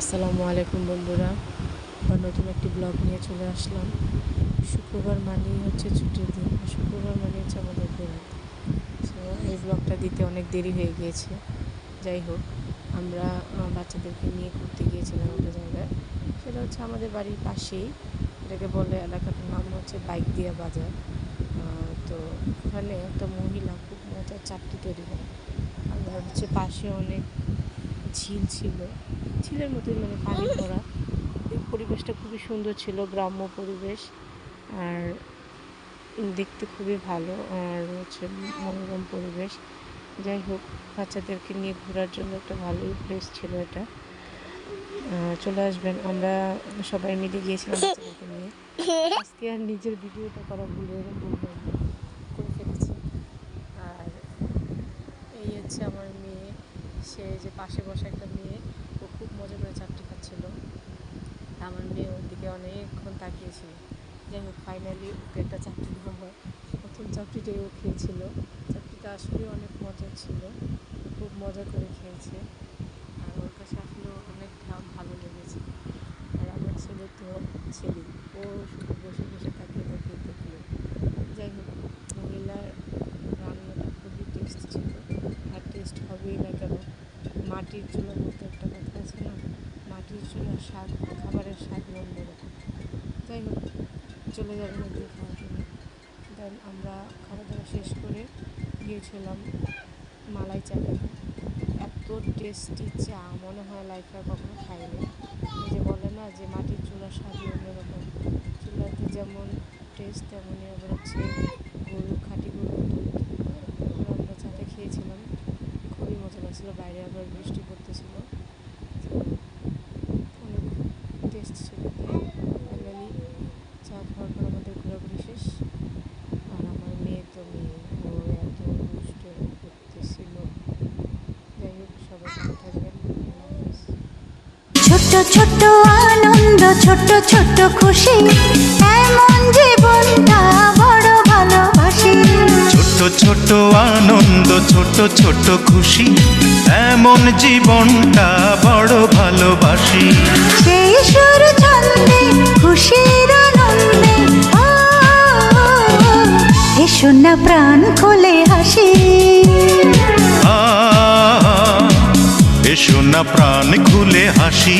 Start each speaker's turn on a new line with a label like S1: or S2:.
S1: আসসালামু আলাইকুম বন্ধুরা, আবার নতুন একটি ব্লগ নিয়ে চলে আসলাম। শুক্রবার মানেই হচ্ছে ছুটির দিন, শুক্রবার মানে হচ্ছে আমাদের বেড়াতে। সো এই ব্লগটা দিতে অনেক দেরি হয়ে গিয়েছে। যাই হোক, আমরা বাচ্চাদেরকে নিয়ে ঘুরতে গিয়েছিলাম একটা জায়গায়। সেটা হচ্ছে আমাদের বাড়ির পাশেই, এটাকে বলে, এলাকাটার নাম হচ্ছে বাইক দিয়া বাজার। তো ওখানে একটা মহিলা খুব মজার চাপটি তৈরি করে। আর হচ্ছে পাশে অনেক ঝিল ছিল, ঝিলের মতোই মানে পানি ভরা। পরিবেশটা খুবই সুন্দর ছিল, গ্রাম্য পরিবেশ, আর দেখতে খুবই ভালো, আর হচ্ছে মনোরম পরিবেশ। যাই হোক, বাচ্চাদেরকে নিয়ে ঘোরার জন্য একটা ভালোই প্লেস ছিল এটা। চলে আসবেন, আমরা সবাই মিলে গিয়েছিলাম বাচ্চাদেরকে নিয়ে। আজকে আর নিজের ভিডিওটা করা ভুলে করে ফেলেছি। আর এই হচ্ছে আমার মেয়ে, সে যে পাশে বসা একটা মেয়ে, ও খুব মজা করে চাপটি খাচ্ছিল। আমার মেয়ে ওর দিকে অনেকক্ষণ তাকিয়েছিল। যাই হোক, ফাইনালি ওকে একটা চাপটি দেওয়া হয়। প্রথম চাপটিটাই ও খেয়েছিল। চাপটিটা আসলে অনেক মজা ছিল, খুব মজা করে খেয়েছে, আর ওর কাছে আসলে অনেক ভালো লেগেছে। আর আমার ছেলে তো ছেলে, ও শুধু বসে বসে তাকিয়ে তাকিয়ে দেখলো। যাই হোক, মহিলার রান্নাটা খুবই টেস্ট ছিল, আর টেস্ট হবেই না কেন, মাটির চুলা বলতে একটা কথা আছে না, মাটির চুলার স্বাদ, খাবারের স্বাদ অন্যরকম। যাই হোক, চলে যাবেন একদিন খাওয়ার জন্য। দেন আমরা খাওয়া দাওয়া শেষ করে গিয়েছিলাম মালাই চা খেতে। এত টেস্টি চা মনে হয় লাইফে আর কখনো খাইনি। এই যে বলে না যে মাটির চুলার স্বাদই অন্যরকম, চুলাতে যেমন টেস্ট তেমনই আবার হচ্ছে খাঁটি গরুর দুধ। আমরা চাটা খেয়েছিলাম, খুবই মজা লাগছিল। বাইরে আবার বৃষ্টি পড়তেছিল, অনেক টেস্ট ছিল। ফাইনালি চা খাওয়ার পর আমাদের ঘোরাঘুরি শেষ। আর আমার মেয়ে তো মেয়ে, ও এত দুষ্ট করতেছিল। যাই হোক, সবাই ভালো থাকবেন।
S2: ছোট্ট ছোট্ট আনন্দ, ছোট্ট ছোট্ট খুশি, এমন জীবনটা বড় ভালোবাসি।
S3: ছোট্ট ছোট্ট আনন্দ, ছোট্ট ছোট্ট খুশি, এমন জীবনটা বড় ভালোবাসি।
S2: সেই সুর ছন্দে, খুশির আনন্দে, এসো না প্রাণ খুলে হাসি।
S3: এসো না প্রাণ খুলে হাসি।